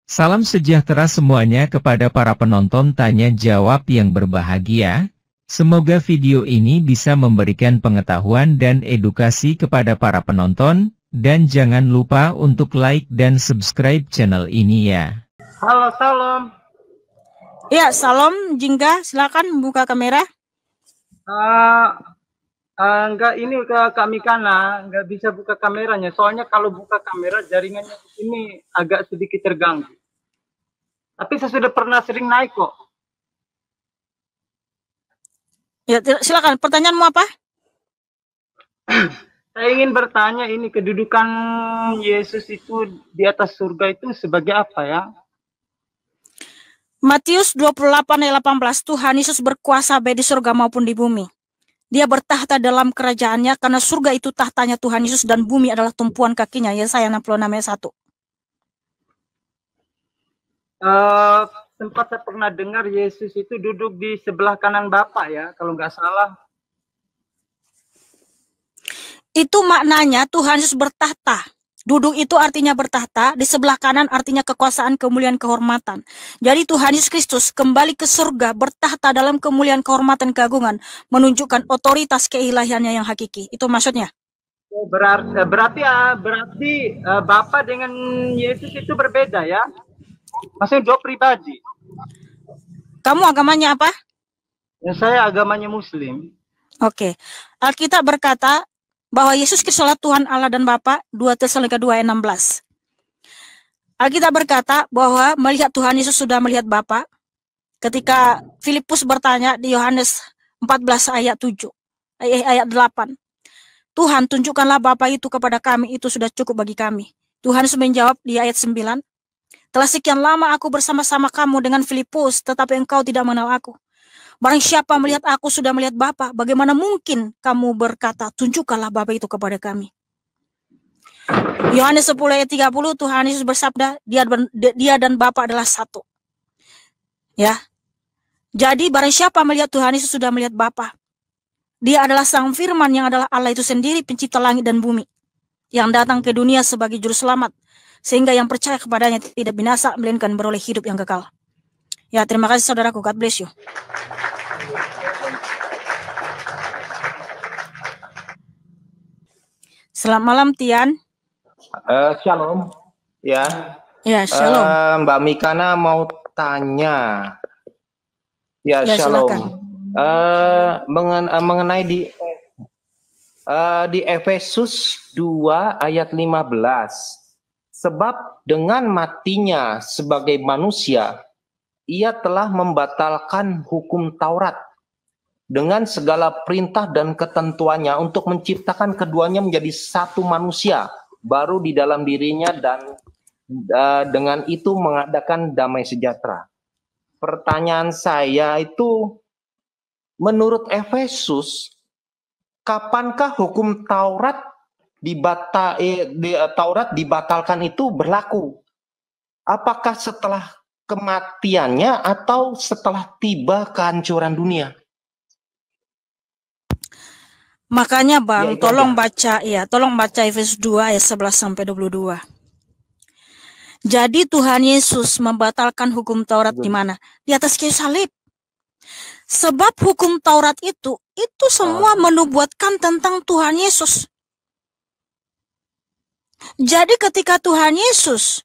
Salam sejahtera semuanya kepada para penonton tanya jawab yang berbahagia. Semoga video ini bisa memberikan pengetahuan dan edukasi kepada para penonton, dan jangan lupa untuk like dan subscribe channel ini ya. Halo, salam. Ya, salam Jingga, silakan buka kamera. Enggak, ini ke kami karena nggak bisa buka kameranya. Soalnya kalau buka kamera jaringannya ini agak sedikit terganggu. Tapi saya sudah pernah sering naik kok. Ya, silakan. Pertanyaanmu apa? Saya ingin bertanya ini kedudukan Yesus itu di atas surga itu sebagai apa ya? Matius 28 ayat 18, Tuhan Yesus berkuasa baik di surga maupun di bumi. Dia bertahta dalam kerajaannya karena surga itu tahtanya Tuhan Yesus dan bumi adalah tumpuan kakinya. Yesaya 66 ayat 1. Tempat saya pernah dengar Yesus itu duduk di sebelah kanan Bapa ya, kalau nggak salah. Itu maknanya Tuhan Yesus bertahta. Duduk itu artinya bertahta, di sebelah kanan artinya kekuasaan, kemuliaan, kehormatan. Jadi Tuhan Yesus Kristus kembali ke surga, bertahta dalam kemuliaan, kehormatan, keagungan, menunjukkan otoritas keilahiannya yang hakiki. Itu maksudnya. Berarti Bapa dengan Yesus itu berbeda ya? Maksudnya dua pribadi. Kamu agamanya apa? Ya, saya agamanya Muslim. Oke. Alkitab berkata bahwa Yesus Kristus adalah Tuhan Allah dan Bapa, 2 Tesalonika 2 ayat 16. Alkitab berkata bahwa melihat Tuhan Yesus sudah melihat Bapa. Ketika Filipus bertanya di Yohanes 14 ayat 8. Tuhan, tunjukkanlah Bapa itu kepada kami, itu sudah cukup bagi kami. Tuhan Yesus menjawab di ayat 9. Telah sekian lama aku bersama-sama kamu dengan Filipus, tetapi engkau tidak mengenal aku. Barang siapa melihat aku sudah melihat Bapa, bagaimana mungkin kamu berkata, tunjukkanlah Bapa itu kepada kami. Yohanes 10 ayat 30, Tuhan Yesus bersabda, dia dan Bapa adalah satu. Ya. Jadi barang siapa melihat Tuhan Yesus sudah melihat Bapa. Dia adalah Sang Firman yang adalah Allah itu sendiri, pencipta langit dan bumi, yang datang ke dunia sebagai juru selamat, sehingga yang percaya kepadanya tidak binasa, melainkan beroleh hidup yang kekal. Ya, terima kasih saudaraku. God bless you. Selamat malam, Tian. Shalom. Ya. Ya, shalom. Mbak Mikana mau tanya. Ya, shalom. Mengenai di Efesus 2 ayat 15. Sebab dengan matinya sebagai manusia, ia telah membatalkan hukum Taurat dengan segala perintah dan ketentuannya untuk menciptakan keduanya menjadi satu manusia baru di dalam dirinya dan dengan itu mengadakan damai sejahtera. Pertanyaan saya itu, menurut Efesus, kapankah hukum Taurat dibatalkan itu berlaku? Apakah setelah kematiannya atau setelah tiba kehancuran dunia? Makanya Bang, tolong baca Efesus 2 ayat 11 sampai 22. Jadi Tuhan Yesus membatalkan hukum Taurat di mana? Di atas kayu salib. Sebab hukum Taurat itu semua menubuatkan tentang Tuhan Yesus. Jadi ketika Tuhan Yesus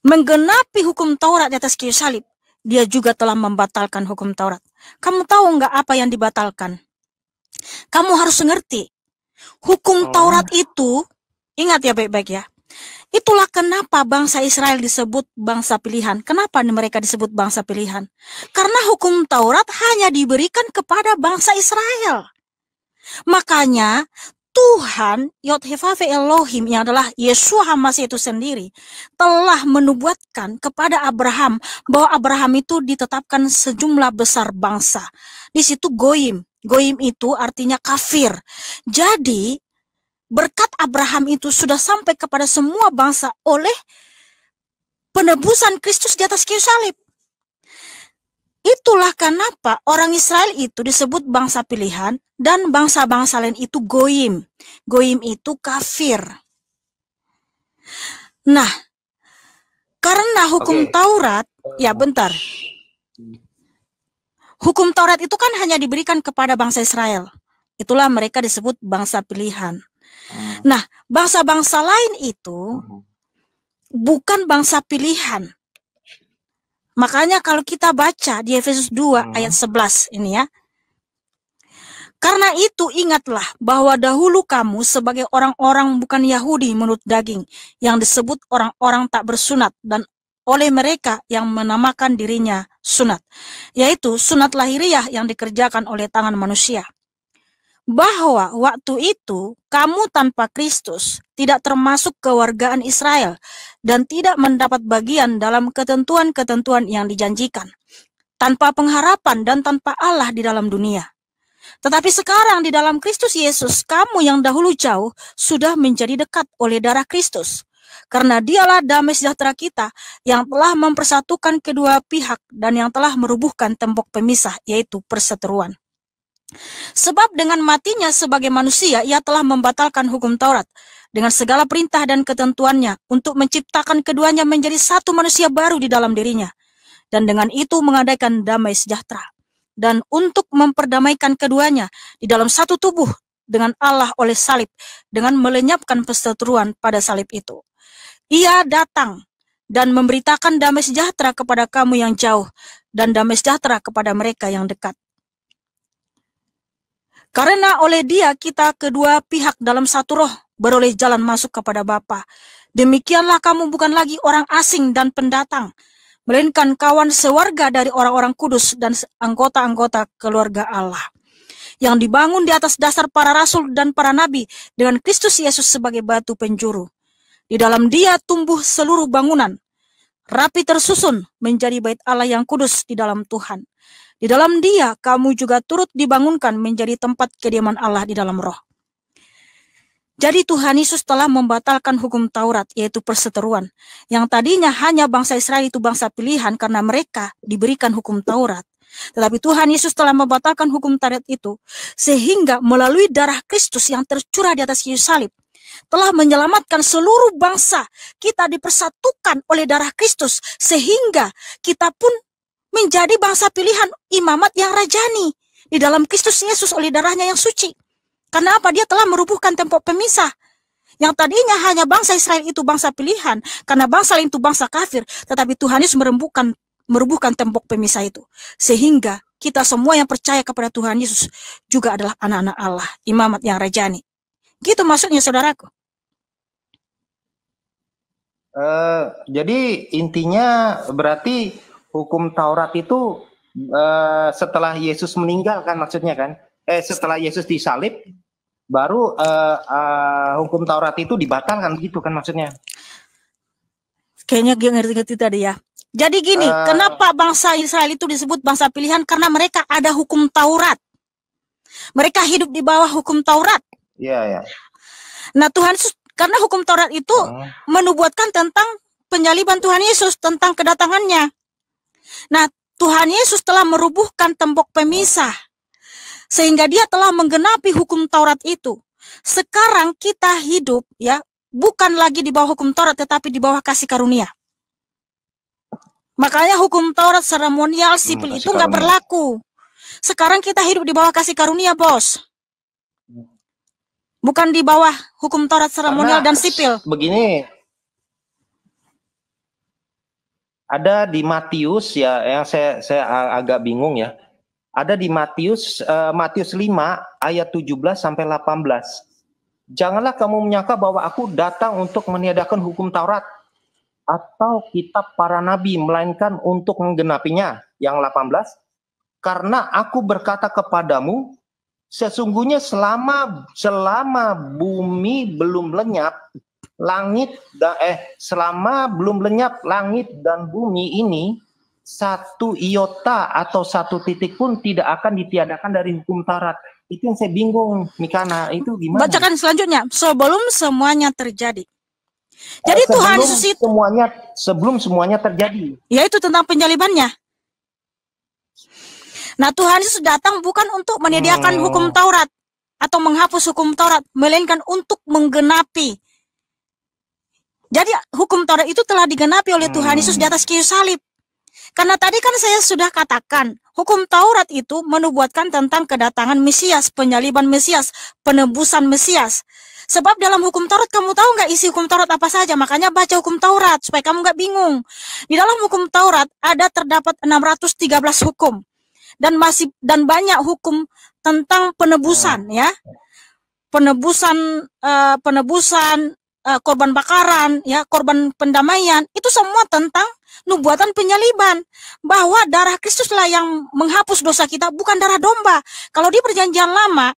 menggenapi hukum Taurat di atas kayu salib, dia juga telah membatalkan hukum Taurat. Kamu tahu nggak apa yang dibatalkan? Kamu harus mengerti, hukum Taurat itu, ingat ya baik-baik ya, itulah kenapa bangsa Israel disebut bangsa pilihan. Kenapa mereka disebut bangsa pilihan? Karena hukum Taurat hanya diberikan kepada bangsa Israel. Makanya Tuhan, Yod-Heh-Vav Elohim, yang adalah Yeshua HaMashiach itu sendiri, telah menubuatkan kepada Abraham bahwa Abraham itu ditetapkan sejumlah besar bangsa. Di situ goyim. Goyim itu artinya kafir. Jadi, berkat Abraham itu sudah sampai kepada semua bangsa oleh penebusan Kristus di atas kayu salib. Itulah kenapa orang Israel itu disebut bangsa pilihan dan bangsa-bangsa lain itu goyim. Goyim itu kafir. Nah, Karena hukum Oke. Taurat, ya bentar. Hukum Taurat itu kan hanya diberikan kepada bangsa Israel. Itulah mereka disebut bangsa pilihan. Nah, bangsa-bangsa lain itu bukan bangsa pilihan. Makanya kalau kita baca di Efesus 2 ayat 11 ini ya. Karena itu ingatlah bahwa dahulu kamu sebagai orang-orang bukan Yahudi menurut daging, yang disebut orang-orang tak bersunat, dan oleh mereka yang menamakan dirinya sunat, yaitu sunat lahiriah yang dikerjakan oleh tangan manusia. Bahwa waktu itu kamu tanpa Kristus tidak termasuk kewargaan Israel dan tidak mendapat bagian dalam ketentuan-ketentuan yang dijanjikan, tanpa pengharapan dan tanpa Allah di dalam dunia. Tetapi sekarang di dalam Kristus Yesus, kamu yang dahulu jauh sudah menjadi dekat oleh darah Kristus. Karena dialah damai sejahtera kita yang telah mempersatukan kedua pihak dan yang telah merubuhkan tembok pemisah, yaitu perseteruan. Sebab dengan matinya sebagai manusia, ia telah membatalkan hukum Taurat dengan segala perintah dan ketentuannya untuk menciptakan keduanya menjadi satu manusia baru di dalam dirinya. Dan dengan itu mengadakan damai sejahtera. Dan untuk memperdamaikan keduanya di dalam satu tubuh dengan Allah oleh salib, dengan melenyapkan perseteruan pada salib itu. Ia datang dan memberitakan damai sejahtera kepada kamu yang jauh dan damai sejahtera kepada mereka yang dekat. Karena oleh Dia kita kedua pihak dalam satu roh beroleh jalan masuk kepada Bapa. Demikianlah kamu bukan lagi orang asing dan pendatang, melainkan kawan sewarga dari orang-orang kudus dan anggota-anggota keluarga Allah, yang dibangun di atas dasar para rasul dan para nabi dengan Kristus Yesus sebagai batu penjuru. Di dalam Dia tumbuh seluruh bangunan, rapi tersusun menjadi bait Allah yang kudus di dalam Tuhan. Di dalam Dia kamu juga turut dibangunkan menjadi tempat kediaman Allah di dalam roh. Jadi Tuhan Yesus telah membatalkan hukum Taurat, yaitu perseteruan, yang tadinya hanya bangsa Israel itu bangsa pilihan karena mereka diberikan hukum Taurat. Tetapi Tuhan Yesus telah membatalkan hukum Taurat itu, sehingga melalui darah Kristus yang tercurah di atas kayu salib, telah menyelamatkan seluruh bangsa. Kita dipersatukan oleh darah Kristus, sehingga kita pun menjadi bangsa pilihan, imamat yang rajani di dalam Kristus Yesus oleh darahnya yang suci. Karena apa? Dia telah merubuhkan tembok pemisah. Yang tadinya hanya bangsa Israel itu bangsa pilihan, karena bangsa lain itu bangsa kafir, tetapi Tuhan Yesus merubuhkan tembok pemisah itu. Sehingga kita semua yang percaya kepada Tuhan Yesus juga adalah anak-anak Allah, imamat yang rajani. Gitu maksudnya, saudaraku. Jadi intinya berarti hukum Taurat itu setelah Yesus meninggal kan maksudnya kan? Setelah Yesus disalib, baru hukum Taurat itu dibatalkan begitu kan maksudnya? Kayaknya gue ngerti-ngerti tadi ya. Jadi gini, kenapa bangsa Israel itu disebut bangsa pilihan? Karena mereka ada hukum Taurat. Mereka hidup di bawah hukum Taurat. Iya, ya. Nah Tuhan, karena hukum Taurat itu menubuatkan tentang penyaliban Tuhan Yesus, tentang kedatangannya. Nah Tuhan Yesus telah merubuhkan tembok pemisah, sehingga Dia telah menggenapi hukum Taurat itu. Sekarang kita hidup ya bukan lagi di bawah hukum Taurat, tetapi di bawah kasih karunia. Makanya hukum Taurat seremonial sipil itu nggak berlaku. Sekarang kita hidup di bawah kasih karunia, bos. Bukan di bawah hukum Taurat seremonial dan sipil. Begini, ada di Matius ya, yang saya agak bingung ya. Ada di Matius 5 ayat 17 sampai 18. Janganlah kamu menyangka bahwa aku datang untuk meniadakan hukum Taurat atau kitab para nabi, melainkan untuk menggenapinya. Yang 18, karena aku berkata kepadamu, sesungguhnya selama bumi belum lenyap, selama belum lenyap langit dan bumi ini, satu iota atau satu titik pun tidak akan ditiadakan dari hukum Taurat. Itu yang saya bingung, Mikana, itu gimana? Bacakan selanjutnya, sebelum semuanya terjadi. Jadi Tuhan Yesus itu sebelum semuanya terjadi. Yaitu tentang penyalibannya. Nah Tuhan Yesus datang bukan untuk menyediakan hukum Taurat atau menghapus hukum Taurat, melainkan untuk menggenapi Jadi hukum Taurat itu telah digenapi oleh Tuhan Yesus di atas kayu salib. Karena tadi kan saya sudah katakan, hukum Taurat itu menubuatkan tentang kedatangan Mesias, penyaliban Mesias, penebusan Mesias. Sebab dalam hukum Taurat, kamu tahu nggak isi hukum Taurat apa saja? Makanya baca hukum Taurat supaya kamu nggak bingung. Di dalam hukum Taurat terdapat 613 hukum dan banyak hukum tentang penebusan, ya, penebusan, korban bakaran, ya, korban pendamaian, itu semua tentang nubuatan penyaliban, bahwa darah Kristuslah yang menghapus dosa kita, bukan darah domba. Kalau di Perjanjian Lama,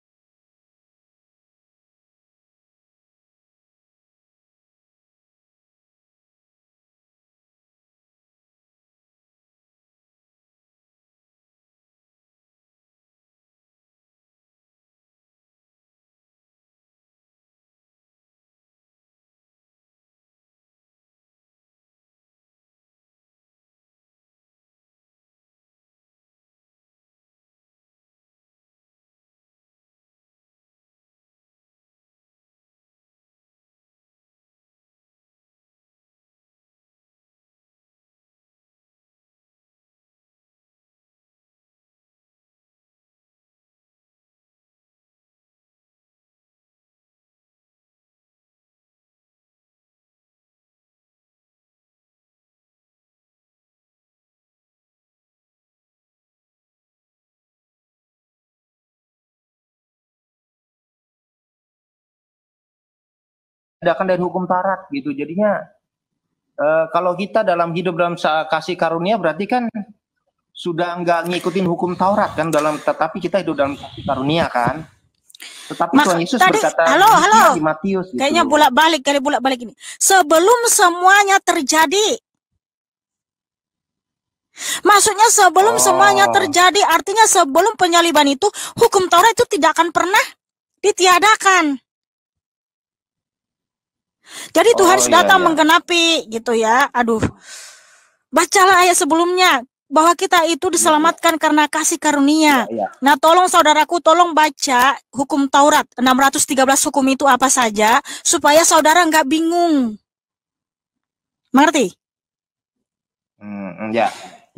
Tindakan dari hukum Taurat gitu. Jadinya kalau kita dalam hidup dalam kasih karunia berarti kan sudah nggak ngikutin hukum Taurat kan, tetapi kita hidup dalam kasih karunia kan. Tetapi Tuhan Yesus berkata halo. di Matius gitu. Kayaknya bolak-balik ini. Sebelum semuanya terjadi. Maksudnya sebelum semuanya terjadi, artinya sebelum penyaliban itu, hukum Taurat itu tidak akan pernah ditiadakan. Jadi Tuhan datang menggenapi gitu ya. Aduh. Bacalah ayat sebelumnya bahwa kita itu diselamatkan karena kasih karunia. Nah, tolong saudaraku, tolong baca hukum Taurat 613 hukum itu apa saja supaya saudara nggak bingung. Mengerti?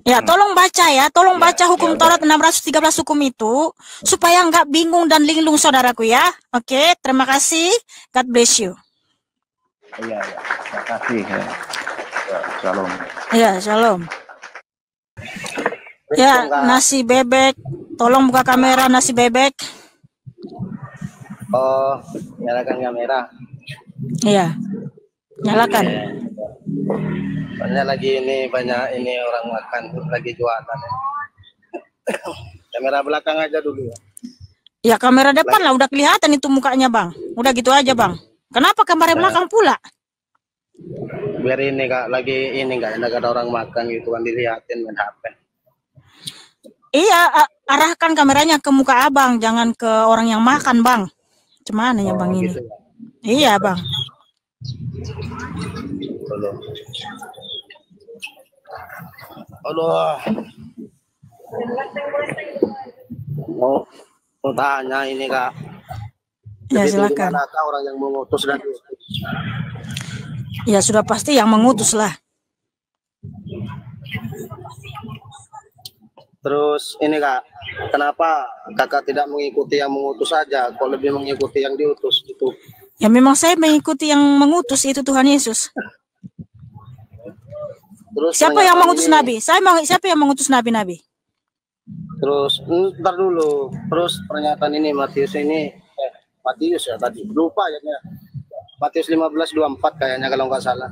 Ya, tolong baca ya. Tolong baca hukum Taurat 613 hukum itu supaya nggak bingung dan linglung saudaraku ya. Oke, terima kasih. God bless you. Iya, terima kasih. Shalom. Ya, shalom. Ya, nasi bebek. Tolong buka kamera nasi bebek. Oh, nyalakan kamera. Iya. Nyalakan. Soalnya lagi banyak orang makan, lagi jualan. Kamera belakang aja dulu. Ya, kamera depan lah udah kelihatan itu mukanya, Bang. Udah gitu aja, Bang. Kenapa kamera belakang pula? Biar ini Kak, lagi nggak ada orang makan gitu kan, dilihatin main HP. Iya, arahkan kameranya ke muka Abang, jangan ke orang yang makan, Bang. Cuman ya Bang ini. Gitu, ya? Iya, Bang. Aduh. Mau tanya ini Kak. Ya, silakan. Orang yang mengutus dan ya sudah pasti yang mengutus lah. Terus ini Kak, kenapa Kakak tidak mengikuti yang mengutus saja, kok lebih mengikuti yang diutus gitu? Ya memang saya mengikuti yang mengutus, itu Tuhan Yesus. Terus siapa yang mengutus Nabi? Siapa yang mengutus Nabi-Nabi? Terus ntar dulu. Terus pernyataan ini Matius ya tadi. Lupa ya. Matius 15:24 kayaknya kalau nggak salah.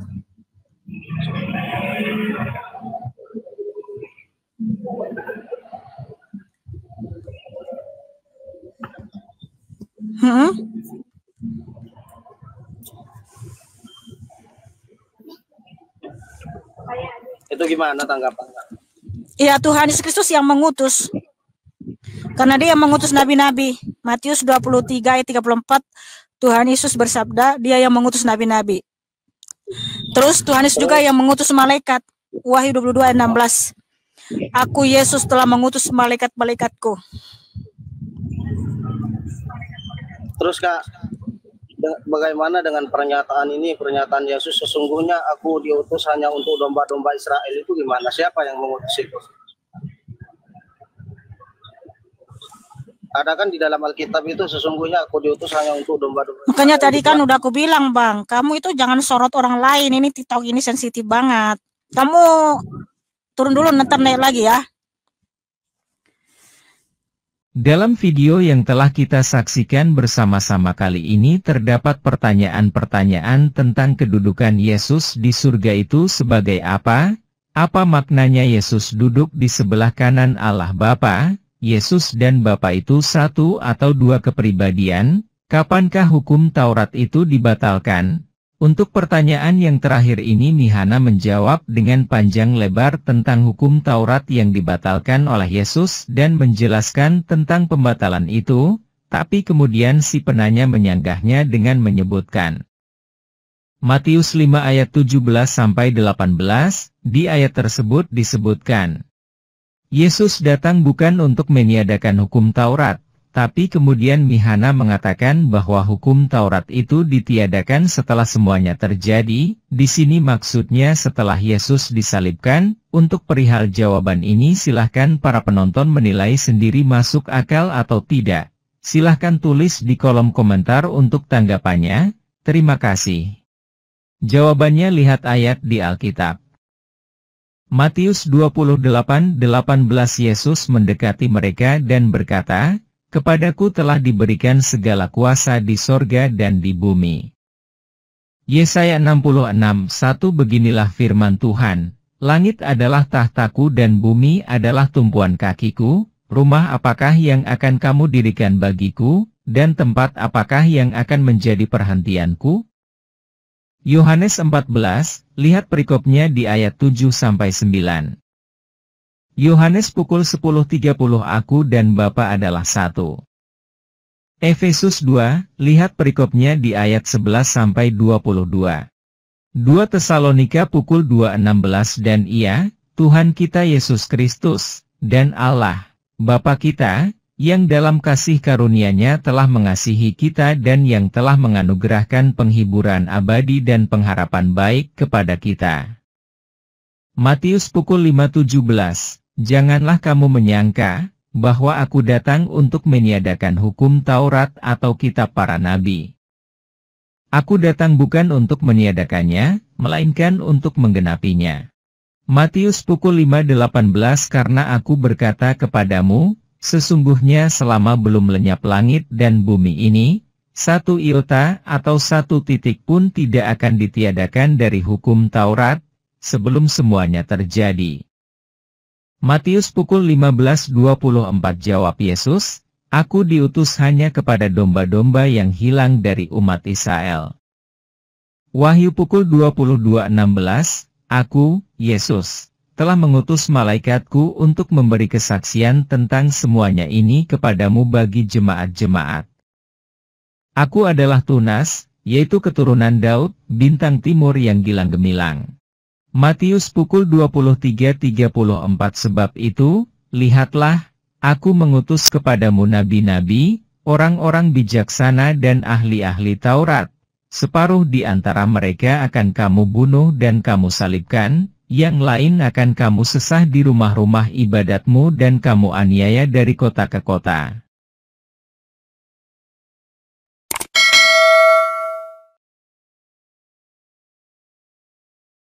Itu gimana tanggapannya? Ya, Tuhan Yesus Kristus yang mengutus. Karena dia yang mengutus nabi-nabi. Matius 23 ayat 34, Tuhan Yesus bersabda, dia yang mengutus nabi-nabi. Terus Tuhan Yesus juga yang mengutus malaikat. Wahyu 22 ayat 16. Aku Yesus telah mengutus malaikat-malaikatku. Terus Kak, bagaimana dengan pernyataan ini, pernyataan Yesus, sesungguhnya aku diutus hanya untuk domba-domba Israel, itu gimana? Siapa yang mengutus itu? Ada kan di dalam Alkitab itu, sesungguhnya aku diutus hanya untuk domba-domba. Makanya tadi kan udah aku bilang, Bang, kamu itu jangan sorot orang lain. Ini TikTok ini sensitif banget. Kamu turun dulu, ntar naik lagi ya. Dalam video yang telah kita saksikan bersama-sama kali ini terdapat pertanyaan-pertanyaan tentang kedudukan Yesus di surga itu sebagai apa? Apa maknanya Yesus duduk di sebelah kanan Allah Bapa? Yesus dan Bapa itu satu atau dua kepribadian? Kapankah hukum Taurat itu dibatalkan? Untuk pertanyaan yang terakhir ini Mihana menjawab dengan panjang lebar tentang hukum Taurat yang dibatalkan oleh Yesus dan menjelaskan tentang pembatalan itu, tapi kemudian si penanya menyanggahnya dengan menyebutkan Matius 5 ayat 17-18, di ayat tersebut disebutkan Yesus datang bukan untuk meniadakan hukum Taurat, tapi kemudian Mihana mengatakan bahwa hukum Taurat itu ditiadakan setelah semuanya terjadi. Di sini maksudnya setelah Yesus disalibkan. Untuk perihal jawaban ini silahkan para penonton menilai sendiri masuk akal atau tidak. Silahkan tulis di kolom komentar untuk tanggapannya. Terima kasih. Jawabannya lihat ayat di Alkitab. Matius 28:18 Yesus mendekati mereka dan berkata, Kepadaku telah diberikan segala kuasa di sorga dan di bumi. Yesaya 66:1 Beginilah firman Tuhan, Langit adalah tahtaku dan bumi adalah tumpuan kakiku, rumah apakah yang akan kamu dirikan bagiku, dan tempat apakah yang akan menjadi perhentianku? Yohanes 14, lihat perikopnya di ayat 7-9. Yohanes pukul 10.30 Aku dan Bapa adalah satu. Efesus 2, lihat perikopnya di ayat 11-22. 2 Tesalonika pukul 2.16 Dan Ia, Tuhan kita Yesus Kristus, dan Allah, Bapa kita, yang dalam kasih karunia-Nya telah mengasihi kita dan yang telah menganugerahkan penghiburan abadi dan pengharapan baik kepada kita. Matius pukul 5.17 Janganlah kamu menyangka bahwa aku datang untuk meniadakan hukum Taurat atau kitab para nabi. Aku datang bukan untuk meniadakannya, melainkan untuk menggenapinya. Matius pukul 5.18 Karena aku berkata kepadamu, sesungguhnya selama belum lenyap langit dan bumi ini, satu iota atau satu titik pun tidak akan ditiadakan dari hukum Taurat, sebelum semuanya terjadi. Matius pukul 15.24 Jawab Yesus, Aku diutus hanya kepada domba-domba yang hilang dari umat Israel. Wahyu pukul 22.16 Aku, Yesus, telah mengutus malaikatku untuk memberi kesaksian tentang semuanya ini kepadamu bagi jemaat-jemaat. Aku adalah Tunas, yaitu keturunan Daud, bintang timur yang gilang gemilang. Matius pukul 23.34 Sebab itu, lihatlah, aku mengutus kepadamu nabi-nabi, orang-orang bijaksana dan ahli-ahli Taurat. Separuh di antara mereka akan kamu bunuh dan kamu salibkan, yang lain akan kamu sesah di rumah-rumah ibadatmu dan kamu aniaya dari kota ke kota.